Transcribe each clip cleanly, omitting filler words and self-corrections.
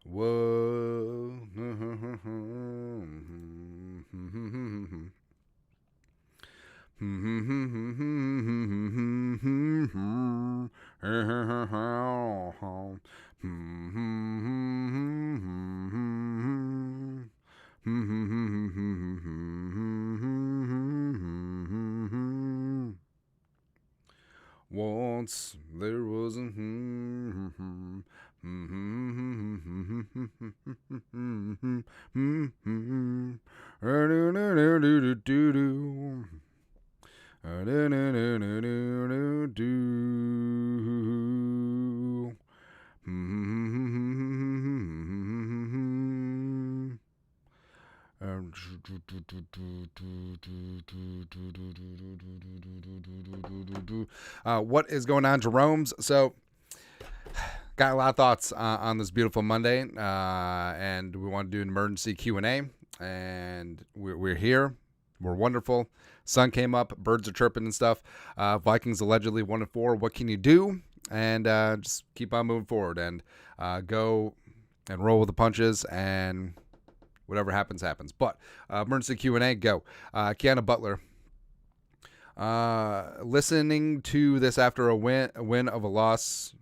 Whoa. Once there was a what is going on, Jerome's? So, got a lot of thoughts on this beautiful Monday, and we want to do an emergency Q&A, and we're here. We're wonderful. Sun came up, birds are chirping and stuff. Vikings allegedly 1-4. What can you do? And just keep on moving forward and go and roll with the punches, and whatever happens, happens. But emergency Q&A, go. Kiana Butler. Listening to this after a win of a loss,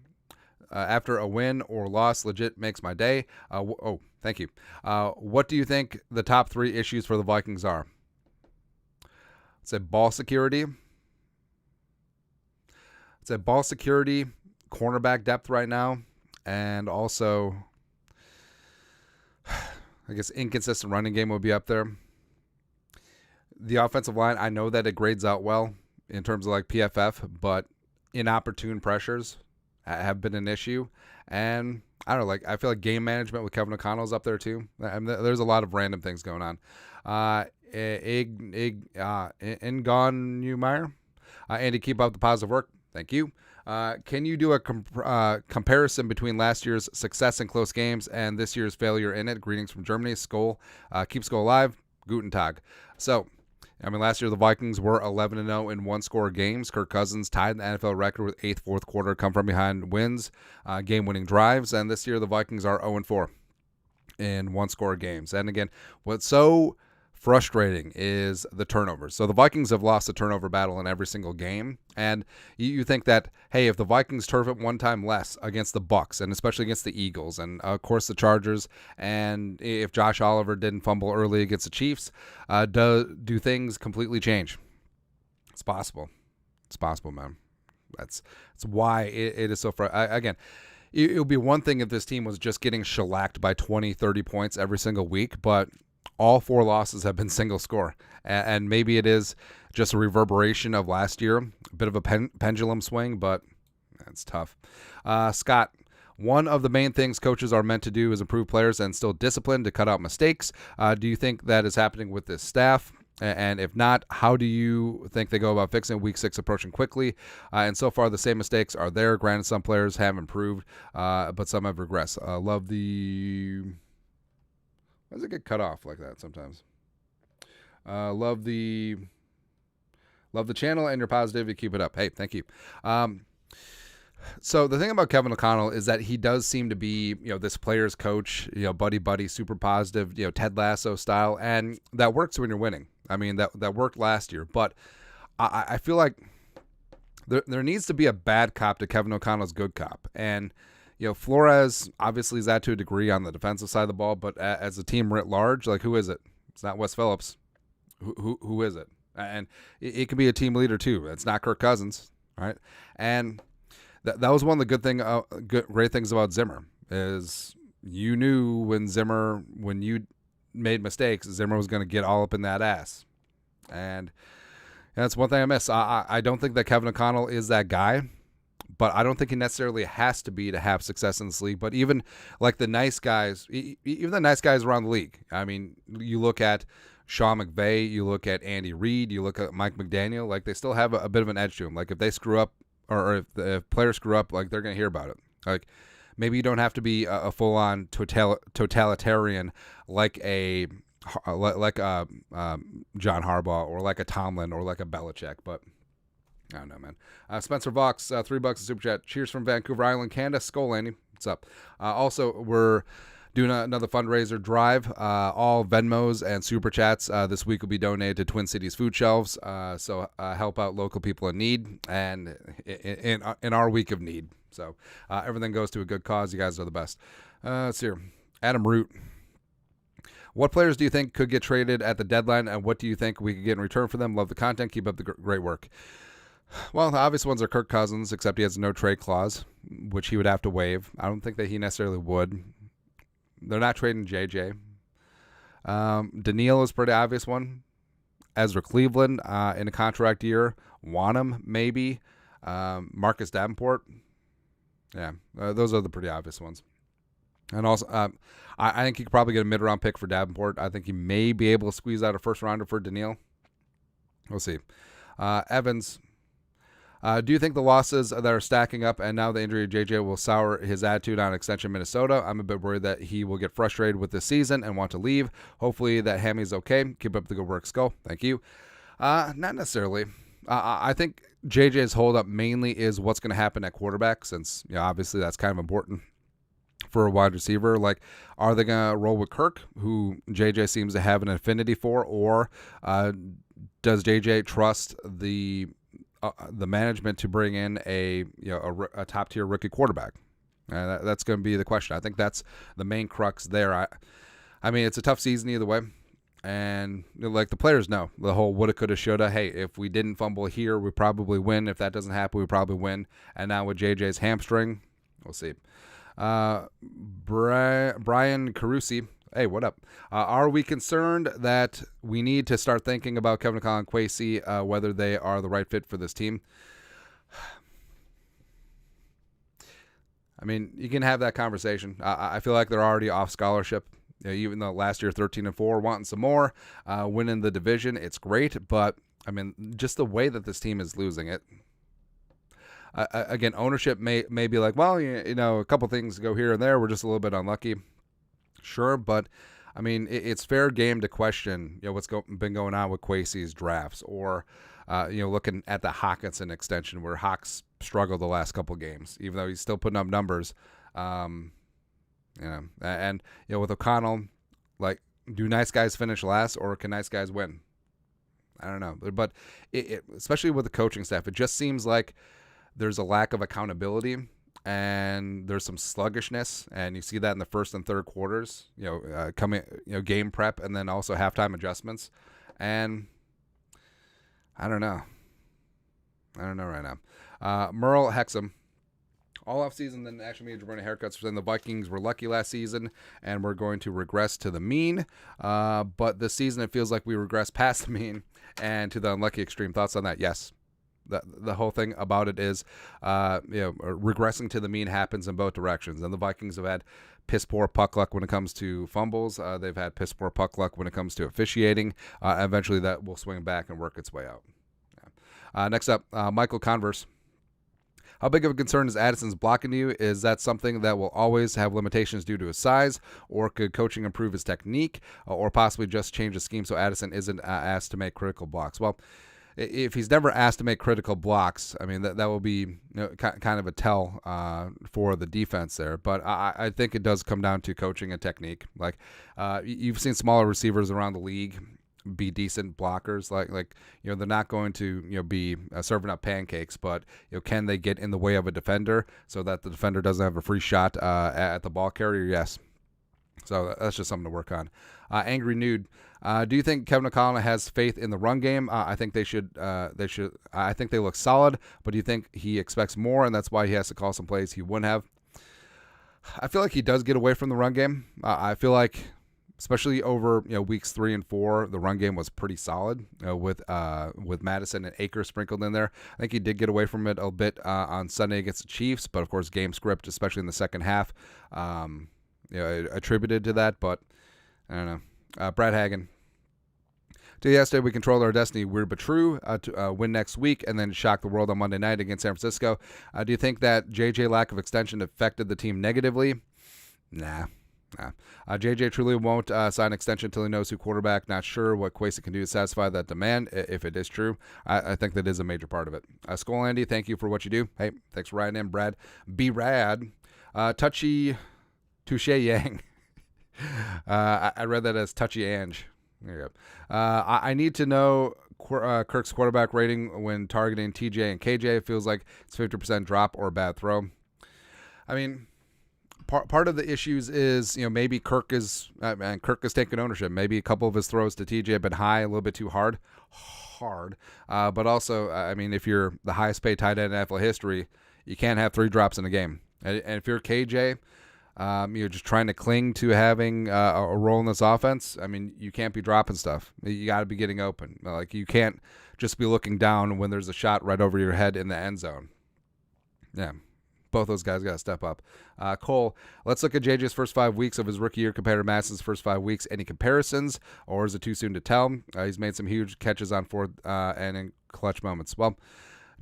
after a win or loss, legit makes my day. Thank you. What do you think the top 3 issues for the Vikings are? It's a ball security. It's a ball security, cornerback depth right now, and also, I guess, inconsistent running game would be up there. The offensive line, I know that it grades out well in terms of like PFF, but inopportune pressures have been an issue. And I don't know, like I feel like game management with Kevin O'Connell's up there too. I mean, there's a lot of random things going on. Ingon Newmeyer. Andy, keep up the positive work. Thank you. Can you do a comparison between last year's success in close games and this year's failure in it? Greetings from Germany. Skol. Keep Skol alive. Guten Tag. So, I mean, last year the Vikings were 11-0 in one-score games. Kirk Cousins tied the NFL record with 8th fourth quarter come-from-behind wins, game-winning drives. And this year the Vikings are 0-4 in one-score games. And again, what's so frustrating is the turnovers. So the Vikings have lost the turnover battle in every single game. And you think that, hey, if the Vikings turf it one time less against the Bucs, and especially against the Eagles, and of course the Chargers, and if Josh Oliver didn't fumble early against the Chiefs, do things completely change? It's possible. It's possible, man. That's why it is so frustrating. Again, it would be one thing if this team was just getting shellacked by 20, 30 points every single week, but all 4 losses have been single score. And maybe it is just a reverberation of last year, a bit of a pendulum swing, but it's tough. Scott, one of the main things coaches are meant to do is improve players and still discipline to cut out mistakes. Do you think that is happening with this staff? And if not, how do you think they go about fixing Week 6 approaching quickly? And so far, the same mistakes are there. Granted, some players have improved, but some have regressed. Love the... Why does it get cut off like that sometimes? Love the channel and your positivity. Keep it up. Hey, thank you. So the thing about Kevin O'Connell is that he does seem to be, this player's coach, buddy, super positive, Ted Lasso style, and that works when you're winning. I mean, that worked last year, but I feel like there needs to be a bad cop to Kevin O'Connell's good cop, and Flores obviously is that to a degree on the defensive side of the ball, but as a team writ large, like, who is it? It's not Wes Phillips. Who is it? And it can be a team leader too. It's not Kirk Cousins, right? And that was one of the great things about Zimmer is you knew when you made mistakes, Zimmer was going to get all up in that ass. And that's one thing I miss. I don't think that Kevin O'Connell is that guy. But I don't think he necessarily has to be to have success in this league. But even like the nice guys, even the nice guys around the league. I mean, you look at Sean McVay, you look at Andy Reid, you look at Mike McDaniel, like they still have a bit of an edge to them. Like if they screw up or if the players screw up, like they're going to hear about it. Like maybe you don't have to be a full-on totalitarian like a John Harbaugh or like a Tomlin or like a Belichick, but I don't know, man. Spencer Vox, $3 a super chat. Cheers from Vancouver Island, Canada. Skol, Andy. What's up? Also, we're Doing another fundraiser drive. All Venmos and Super Chats this week will be donated to Twin Cities Food Shelves. So help out local people in need and in our week of need. So everything goes to a good cause. You guys are the best. Let's see here. Adam Root. What players do you think could get traded at the deadline, and what do you think we could get in return for them? Love the content. Keep up the great work. Well, the obvious ones are Kirk Cousins, except he has no trade clause, which he would have to waive. I don't think that he necessarily would. They're not trading JJ. Daniil is a pretty obvious one. Ezra Cleveland in a contract year. Wanham, maybe. Marcus Davenport. Yeah, those are the pretty obvious ones. And also, I think you could probably get a mid-round pick for Davenport. I think you may be able to squeeze out a first-rounder for Daniil. We'll see. Evans. Do you think the losses that are stacking up and now the injury of JJ will sour his attitude on extension in Minnesota? I'm a bit worried that he will get frustrated with this season and want to leave. Hopefully that Hammy's okay. Keep up the good work, Skull. Thank you. Not necessarily. I think JJ's holdup mainly is what's going to happen at quarterback, since obviously that's kind of important for a wide receiver. Like, are they going to roll with Kirk, who JJ seems to have an affinity for, or does JJ trust the management to bring in a top tier rookie quarterback? That's going to be the question. I think that's the main crux there. I mean, it's a tough season either way, and like the players know the whole woulda, coulda, shoulda. Hey, if we didn't fumble here, we probably win. If that doesn't happen, we probably win. And now with JJ's hamstring, we'll see. Brian Carusi. Hey, what up? Are we concerned that we need to start thinking about Kevin McConnell and Kwesi, whether they are the right fit for this team? I mean, you can have that conversation. I feel like they're already off scholarship. Even though last year 13-4, wanting some more, winning the division, it's great. But I mean, just the way that this team is losing it. Again, ownership may be like, well, a couple things go here and there. We're just a little bit unlucky. Sure, but I mean, it's fair game to question, what's been going on with Kwesi's drafts, or looking at the Hawkinson extension where Hawks struggled the last couple games, even though he's still putting up numbers. And with O'Connell, like, do nice guys finish last, or can nice guys win? I don't know, but especially with the coaching staff, it just seems like there's a lack of accountability. And there's some sluggishness, and you see that in the first and third quarters, game prep, and then also halftime adjustments. And I don't know right now. Merle Hexam. All offseason, the national media running haircuts for saying the Vikings were lucky last season and we're going to regress to the mean. But this season, it feels like we regress past the mean and to the unlucky extreme. Thoughts on that? Yes. The whole thing about it is, regressing to the mean happens in both directions. And the Vikings have had piss poor puck luck when it comes to fumbles. They've had piss poor puck luck when it comes to officiating. Eventually, that will swing back and work its way out. Yeah. Next up, Michael Converse. How big of a concern is Addison's blocking to you? Is that something that will always have limitations due to his size, or could coaching improve his technique, or possibly just change the scheme so Addison isn't asked to make critical blocks? Well, if he's never asked to make critical blocks, I mean, that will be kind of a tell for the defense there. But I think it does come down to coaching and technique. Like, you've seen smaller receivers around the league be decent blockers. Like they're not going to be serving up pancakes, but can they get in the way of a defender so that the defender doesn't have a free shot at the ball carrier? Yes. So that's just something to work on. Angry Nude. Do you think Kevin O'Connell has faith in the run game? I think they should. I think they look solid, but do you think he expects more, and that's why he has to call some plays he wouldn't have? I feel like he does get away from the run game. I feel like, especially over weeks 3 and 4, the run game was pretty solid with Madison and Akers sprinkled in there. I think he did get away from it a bit on Sunday against the Chiefs, but of course game script, especially in the second half, attributed to that. But I don't know. Brad Hagen. Till yesterday, we controlled our destiny. Weird but true. To win next week and then shock the world on Monday night against San Francisco. Do you think that JJ lack of extension affected the team negatively? Nah. JJ truly won't sign an extension until he knows who quarterback. Not sure what Kwesi can do to satisfy that demand. If it is true, I think that is a major part of it. Skull Andy, thank you for what you do. Hey, thanks for writing in, Brad. B Rad. Touchy Touche Yang. I read that as touchy Ange. There you go. I need to know Kirk's quarterback rating when targeting TJ and KJ. It feels like it's 50% drop or bad throw. I mean, part of the issues is, maybe Kirk is taking ownership. Maybe a couple of his throws to TJ have been high, a little bit too hard. But also, I mean, if you're the highest paid tight end in NFL history, you can't have 3 drops in a game. And if you're KJ, you're just trying to cling to having a role in this offense. I mean, you can't be dropping stuff. You got to be getting open. Like, you can't just be looking down when there's a shot right over your head in the end zone. Yeah. Both those guys got to step up. Cole, let's look at JJ's first 5 weeks of his rookie year compared to Masson's first 5 weeks. Any comparisons, or is it too soon to tell? He's made some huge catches on fourth and in clutch moments. Well,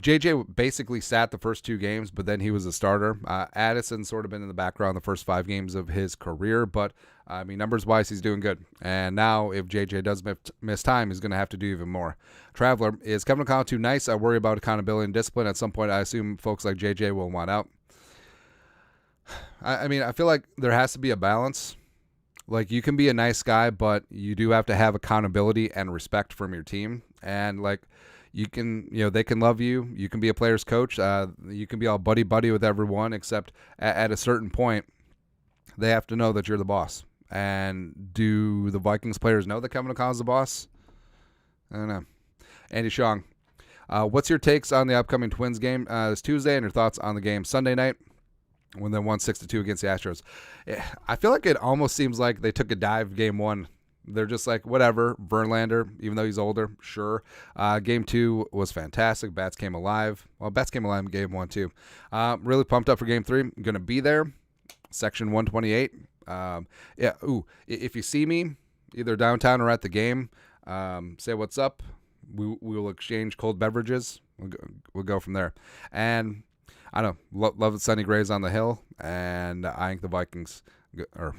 JJ basically sat the first 2 games, but then he was a starter. Addison's sort of been in the background the first 5 games of his career, but I mean, numbers-wise, he's doing good. And now, if JJ does miss time, he's going to have to do even more. Traveler, is Kevin O'Connell too nice? I worry about accountability and discipline. At some point, I assume folks like JJ will want out. I mean, I feel like there has to be a balance. Like, you can be a nice guy, but you do have to have accountability and respect from your team. And, like, you can, they can love you. You can be a player's coach. You can be all buddy-buddy with everyone, except at a certain point, they have to know that you're the boss. And do the Vikings players know that Kevin O'Connell's the boss? I don't know. Andy Shong, what's your takes on the upcoming Twins game this Tuesday, and your thoughts on the game Sunday night when they won 6-2 against the Astros? I feel like it almost seems like they took a dive game 1. They're just like, whatever, Verlander, even though he's older, sure. Game 2 was fantastic. Bats came alive. Well, Bats came alive in game 1 too. Really pumped up for game 3. I'm going to be there. Section 128. Yeah. Ooh, if you see me either downtown or at the game, say what's up. We will exchange cold beverages. We'll go from there. And I don't know, love the sunny grays on the hill, and I think the Vikings, or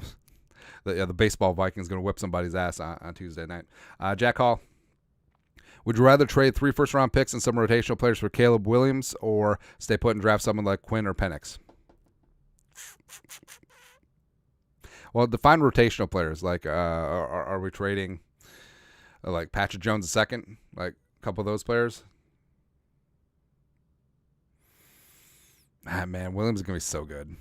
the baseball Vikings, going to whip somebody's ass on Tuesday night. Jack Hall, would you rather trade 3 first-round picks and some rotational players for Caleb Williams, or stay put and draft someone like Quinn or Penix? Well, define rotational players. Like, are we trading like Patrick Jones a second? Like a couple of those players? Man, Williams is going to be so good.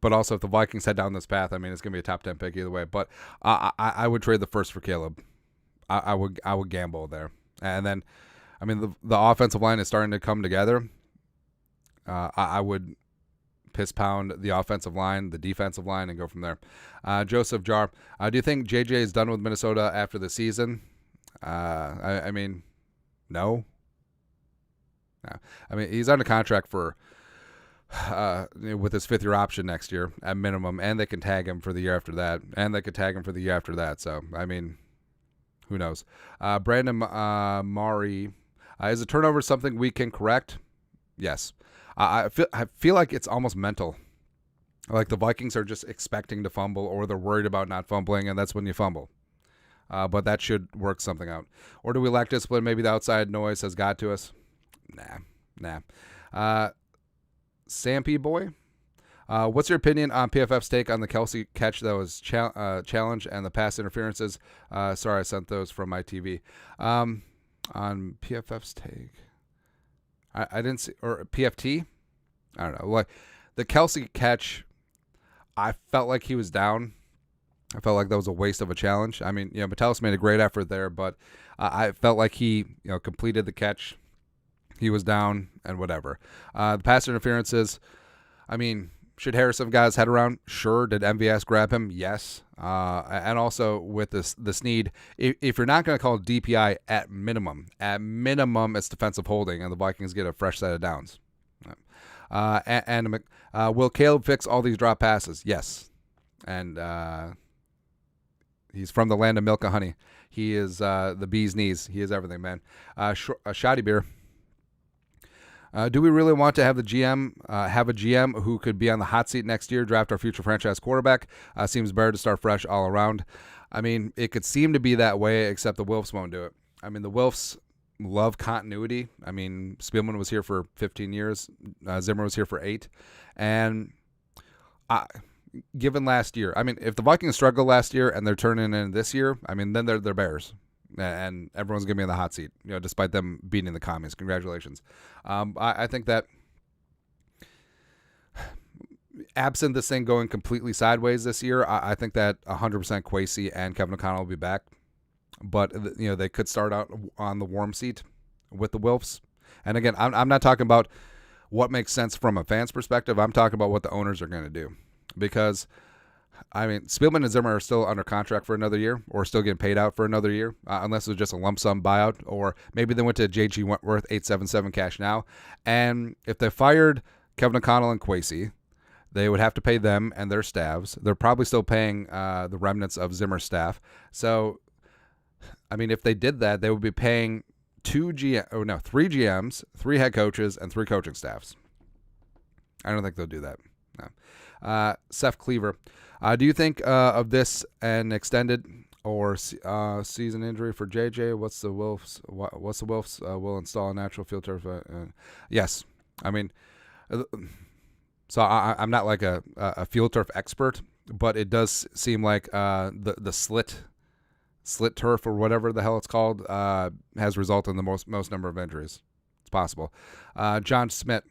But also, if the Vikings head down this path, I mean, it's going to be a top 10 pick either way. But I would trade the first for Caleb. I would gamble there. And then, I mean, the offensive line is starting to come together. I would piss pound the offensive line, the defensive line, and go from there. Joseph Jar, do you think JJ is done with Minnesota after the season? I mean, no. I mean, he's under contract for with his 5th-year option next year at minimum, and they can tag him for the year after that, and they could tag him for the year after that. So, I mean, who knows? Brandon Mari, is a turnover something we can correct? Yes. I feel like it's almost mental. Like the Vikings are just expecting to fumble, or they're worried about not fumbling, and that's when you fumble. But that should work something out. Or do we lack discipline? Maybe the outside noise has got to us. Nah. Sampy boy, what's your opinion on PFF's take on the Kelsey catch that was challenged and the pass interferences? Sorry, I sent those from my TV. On PFF's take, I didn't see, or PFT. I don't know. Like the Kelsey catch, I felt like he was down. I felt like that was a waste of a challenge. I mean, Metellus made a great effort there, but I felt like he, completed the catch. He was down and whatever. The pass interferences, I mean, should Harris have got his head around? Sure. Did MVS grab him? Yes. And also with the Snead, if you're not going to call it DPI at minimum it's defensive holding, and the Vikings get a fresh set of downs. Will Caleb fix all these drop passes? Yes. And he's from the land of milk and honey. He is the bee's knees. He is everything, man. Shoddy Beer. Do we really want to have the GM have a GM who could be on the hot seat next year, draft our future franchise quarterback? Seems better to start fresh all around. I mean, it could seem to be that way, except the Wilfs won't do it. I mean, the Wilfs love continuity. I mean, Spielman was here for 15 years. Zimmer was here for 8. And given last year, I mean, if the Vikings struggled last year and they're turning in this year, I mean, then they're Bears, and everyone's gonna be in the hot seat, despite them beating the commies. Congratulations. I think that absent this thing going completely sideways this year, I think that 100% Kwesi and Kevin O'Connell will be back, but they could start out on the warm seat with the Wilfs. And again, I'm not talking about what makes sense from a fan's perspective. I'm talking about what the owners are going to do, because I mean, Spielman and Zimmer are still under contract for another year, or still getting paid out for another year, unless it was just a lump sum buyout, or maybe they went to J.G. Wentworth 877 cash now. And if they fired Kevin O'Connell and Kwesi, they would have to pay them and their staffs. They're probably still paying the remnants of Zimmer's staff. So, I mean, if they did that, they would be paying three GMs, 3 head coaches, and 3 coaching staffs. I don't think they'll do that. No. Seth Cleaver, do you think of this an extended or season injury for JJ? What's the Wilfs will install a natural field turf? Yes, I mean, so I'm not like a field turf expert, but it does seem like the slit turf, or whatever the hell it's called, has resulted in the most number of injuries. It's possible. John Smith,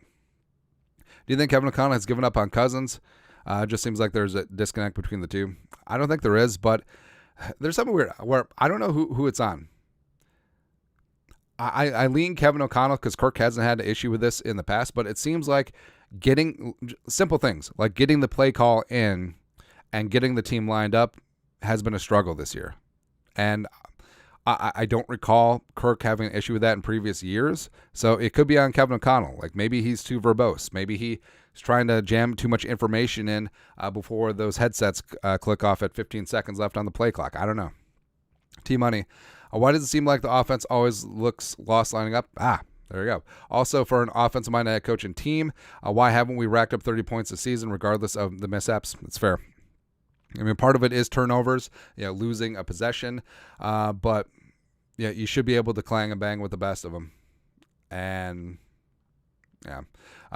do you think Kevin O'Connell has given up on Cousins? It just seems like there's a disconnect between the two. I don't think there is, but there's something weird where I don't know who it's on. I lean Kevin O'Connell because Kirk hasn't had an issue with this in the past, but it seems like getting simple things like getting the play call in and getting the team lined up has been a struggle this year. And I don't recall Kirk having an issue with that in previous years. So it could be on Kevin O'Connell. Like maybe he's too verbose. Maybe he's trying to jam too much information in before those headsets click off at 15 seconds left on the play clock. I don't know. T-Money. Why does it seem like the offense always looks lost lining up? There you go. Also, for an offensive-minded head coach and team, why haven't we racked up 30 points this season regardless of the mishaps? It's fair. I mean, part of it is turnovers, losing a possession, but yeah, you should be able to clang and bang with the best of them. And yeah,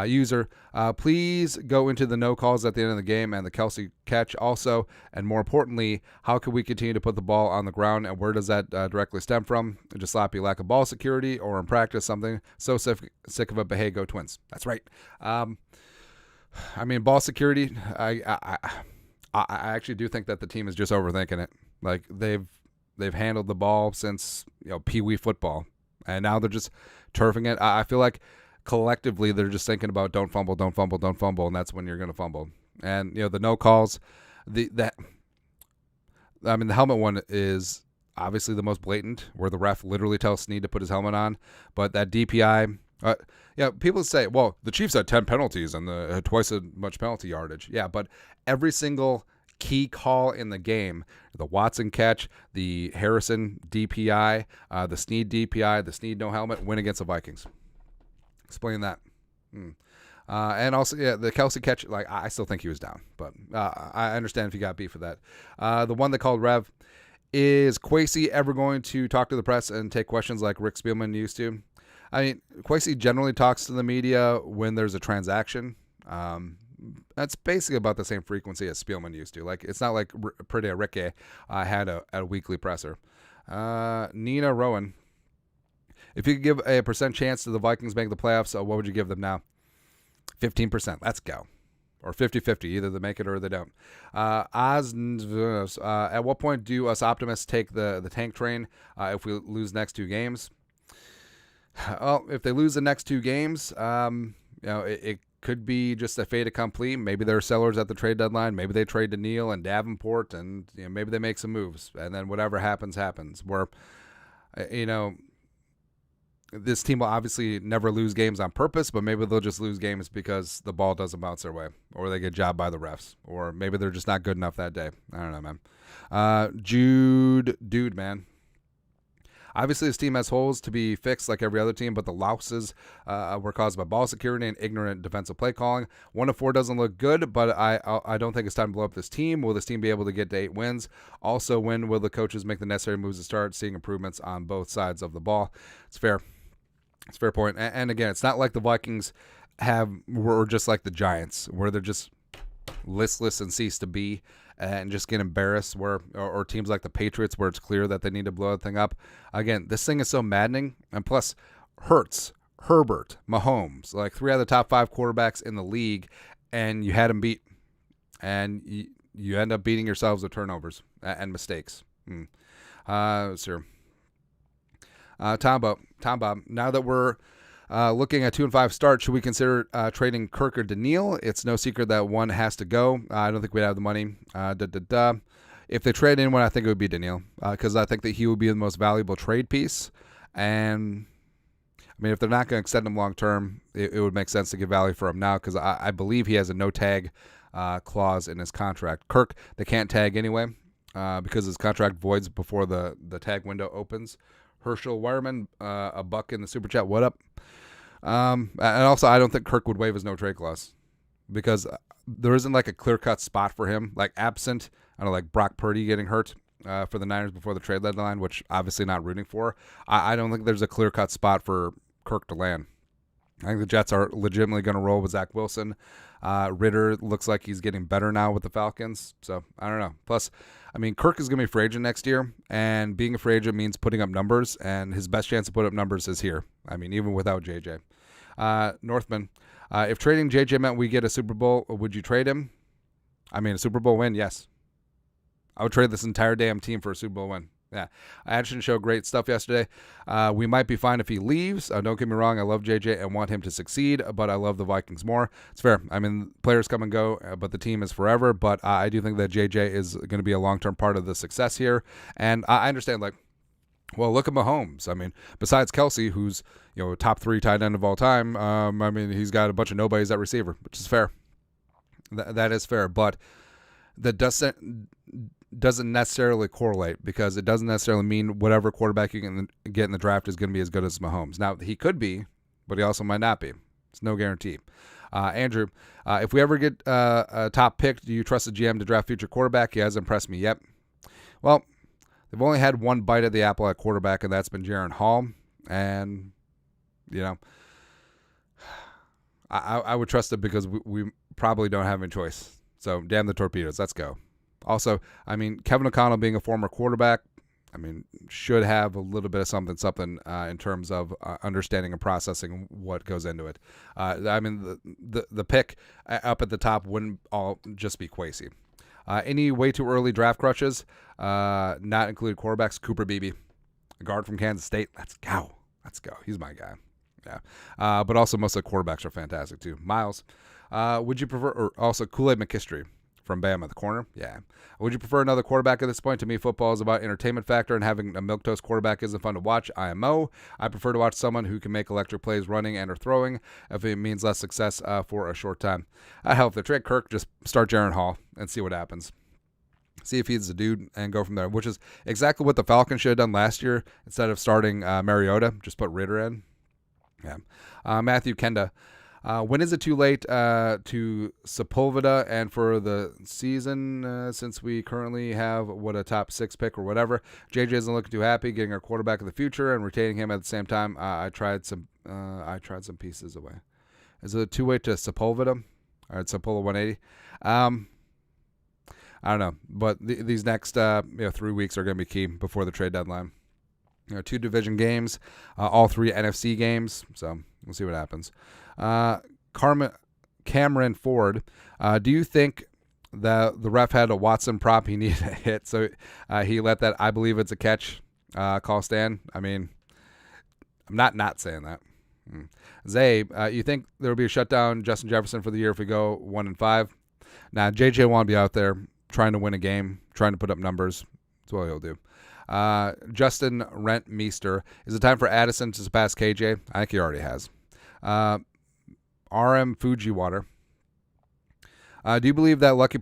user, please go into the no calls at the end of the game and the Kelsey catch also, and more importantly, how can we continue to put the ball on the ground, and where does that directly stem from? Just sloppy lack of ball security, or in practice something so sick of it, but hey, go Twins. That's right. I mean, ball security, I actually do think that the team is just overthinking it. Like they've handled the ball since Pee Wee football, and now they're just turfing it. I feel like collectively they're just thinking about don't fumble, and that's when you're going to fumble. And the no calls, the helmet one is obviously the most blatant, where the ref literally tells Snead to put his helmet on. But that DPI, people say, well, the Chiefs had 10 penalties and had twice as much penalty yardage. Yeah, but every single key call in the game, the Watson catch, the Harrison DPI, the Snead DPI, the Snead no helmet, win against the Vikings. Explain that. And also, the Kelsey catch, like I still think he was down, but I understand if you got beef for that. The one that called Rev, is Kwesi ever going to talk to the press and take questions like Rick Spielman used to? I mean, Kwesi generally talks to the media when there's a transaction. That's basically about the same frequency as Spielman used to. Like, it's not like Pretty Ricky had a weekly presser. Nina Rowan, if you could give a % chance to the Vikings make the playoffs, what would you give them now? 15%. Let's go. Or 50-50. Either they make it or they don't. At what point do us optimists take the tank train if we lose next 2 games? Well, if they lose the next 2 games, it could be just a fait accompli. Maybe they're sellers at the trade deadline. Maybe they trade to Neal and Davenport, and maybe they make some moves. And then whatever happens. Where, this team will obviously never lose games on purpose, but maybe they'll just lose games because the ball doesn't bounce their way, or they get jobbed by the refs, or maybe they're just not good enough that day. I don't know, man. Dude, man. Obviously, this team has holes to be fixed like every other team, but the losses were caused by ball security and ignorant defensive play calling. 1-4 doesn't look good, but I don't think it's time to blow up this team. Will this team be able to get to 8 wins? Also, when will the coaches make the necessary moves to start seeing improvements on both sides of the ball? It's fair. It's a fair point. And again, it's not like the Vikings were just like the Giants, where they're just listless and cease to be and just get embarrassed, or teams like the Patriots where it's clear that they need to blow the thing up. Again, this thing is so maddening. And plus, Hurts, Herbert, Mahomes, like 3 out of the top 5 quarterbacks in the league, and you had them beat. And you end up beating yourselves with turnovers and mistakes. Sure. Tom Bob, now that we're looking at 2-5 start, should we consider trading Kirk or Daniil? It's no secret that one has to go. I don't think we'd have the money. If they trade anyone, I think it would be Daniil, because I think that he would be the most valuable trade piece. And I mean, if they're not going to extend him long term, it would make sense to give value for him now, because I believe he has a no tag clause in his contract. Kirk, they can't tag anyway because his contract voids before the tag window opens. Herschel Wireman, a buck in the super chat. What up? And also, I don't think Kirk would waive his no trade clause, because there isn't like a clear cut spot for him, like absent, I don't know, like Brock Purdy getting hurt for the Niners before the trade deadline, which obviously not rooting for. I don't think there's a clear cut spot for Kirk to land. I think the Jets are legitimately going to roll with Zach Wilson. Ritter looks like he's getting better now with the Falcons. So, I don't know. Plus, I mean, Kirk is going to be a free agent next year, and being a free agent means putting up numbers, and his best chance to put up numbers is here. I mean, even without JJ. Northman, if trading JJ meant we get a Super Bowl, would you trade him? I mean, a Super Bowl win, yes. I would trade this entire damn team for a Super Bowl win. Yeah, Action showed great stuff yesterday. We might be fine if he leaves. Don't get me wrong, I love JJ and want him to succeed, but I love the Vikings more. It's fair. I mean, players come and go, but the team is forever. But I do think that JJ is going to be a long-term part of the success here. And I understand, like, well, look at Mahomes. I mean, besides Kelsey, who's, you know, top 3 tight end of all time, I mean, he's got a bunch of nobodies at receiver, which is fair. That is fair, but that doesn't necessarily correlate, because it doesn't necessarily mean whatever quarterback you can get in the draft is going to be as good as Mahomes. Now, he could be, but he also might not be. It's no guarantee. Andrew, if we ever get a top pick, do you trust the GM to draft future quarterback? He hasn't impressed me yet. Well, they've only had one bite at the apple at quarterback, and that's been Jaron Hall. And, you know, I would trust it because we probably don't have any choice. So, damn the torpedoes. Let's go. Also, I mean, Kevin O'Connell being a former quarterback, I mean, should have a little bit of something in terms of understanding and processing what goes into it. I mean, the pick up at the top wouldn't all just be Kwesi. Any way too early draft crushes, not included quarterbacks, Cooper Beebe, a guard from Kansas State. Let's go. He's my guy. Yeah. But also most of the quarterbacks are fantastic too. Miles, would you prefer, or also Kool-Aid McKistry from Bama, the corner? Yeah. Would you prefer another quarterback at this point? To me, football is about entertainment factor, and having a milquetoast quarterback isn't fun to watch. IMO. I prefer to watch someone who can make electric plays running and or throwing if it means less success for a short time. Hell, if they trade Kirk, just start Jaron Hall and see what happens. See if he's the dude and go from there, which is exactly what the Falcons should have done last year. Instead of starting Mariota, just put Ritter in. Yeah. Matthew Kenda. When is it too late to Sepulveda and for the season, since we currently have a top 6 pick or whatever? JJ isn't looking too happy getting our quarterback of the future and retaining him at the same time. I tried some pieces away. Is it too late to Sepulveda? All right, Sepulveda 180. I don't know, but these next 3 weeks are going to be key before the trade deadline. 2 division games, all 3 NFC games, so we'll see what happens. Cameron Ford, do you think that the ref had a Watson prop he needed to hit, so he let that I believe it's a catch call stand? I mean, I'm not saying that. Zay, you think there will be a shutdown Justin Jefferson for the year if we go 1-5? Now, JJ won't be out there trying to win a game, trying to put up numbers. That's what he'll do. Justin Rentmeester, is it time for Addison to surpass KJ? I think he already has. RM Fujiwater, do you believe that luck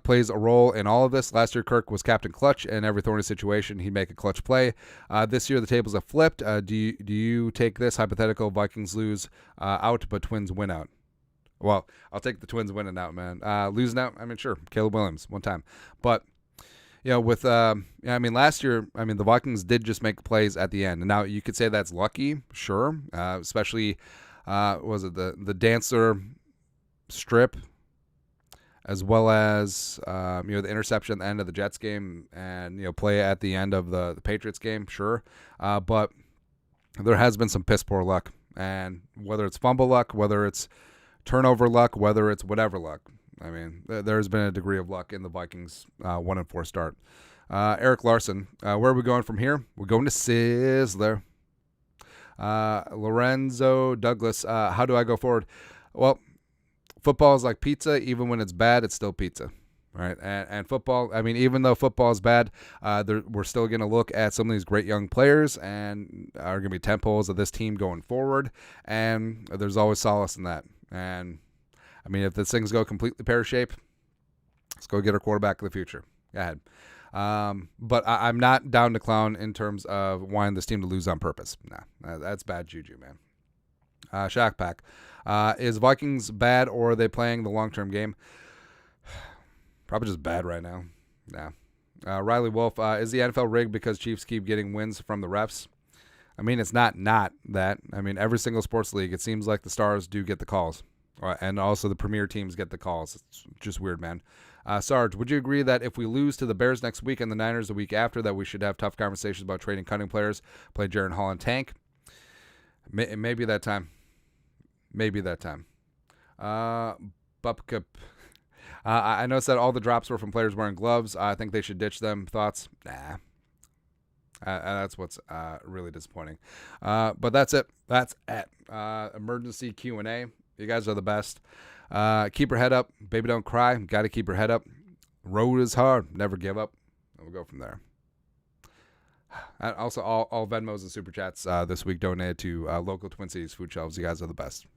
plays a role in all of this? Last year, Kirk was Captain Clutch, and every thorny situation, he'd make a clutch play. This year, the tables have flipped. Do you take this hypothetical Vikings lose out, but Twins win out? Well, I'll take the Twins winning out, man. Losing out, I mean, sure, Caleb Williams, one time. But, with, last year, the Vikings did just make plays at the end. And now you could say that's lucky, sure, especially, was it the Dancer strip? as well as the interception at the end of the Jets game, and play at the end of the Patriots game, sure. But there has been some piss poor luck, and whether it's fumble luck, whether it's turnover luck, whether it's whatever luck, I mean, there's been a degree of luck in the Vikings 1-4 start. Eric Larson, where are we going from here? We're going to Sizzler. Lorenzo Douglas, how do I go forward? Well, football is like pizza. Even when it's bad, it's still pizza, right? And football, I mean, even though football is bad, we're still going to look at some of these great young players and are going to be tentpoles of this team going forward. And there's always solace in that. And, I mean, if this things go completely pear-shaped, let's go get our quarterback of the future. Go ahead. But I'm not down to clown in terms of wanting this team to lose on purpose. Nah, that's bad juju, man. Shaq Pack. Is Vikings bad, or are they playing the long-term game? Probably just bad right now. Yeah. Riley Wolf. Is the NFL rigged because Chiefs keep getting wins from the refs? I mean, it's not that. I mean, every single sports league, it seems like the stars do get the calls. And also the premier teams get the calls. It's just weird, man. Sarge, would you agree that if we lose to the Bears next week and the Niners the week after, that we should have tough conversations about trading cutting players, play Jaron Hall and Tank? Maybe that time. Bupkup. I noticed that all the drops were from players wearing gloves. I think they should ditch them. Thoughts? Nah. That's what's really disappointing. But that's it. Emergency Q&A. You guys are the best. Keep your head up. Baby, don't cry. Got to keep your head up. Road is hard. Never give up. And we'll go from there. And also, all Venmos and Super Chats this week donated to local Twin Cities food shelves. You guys are the best.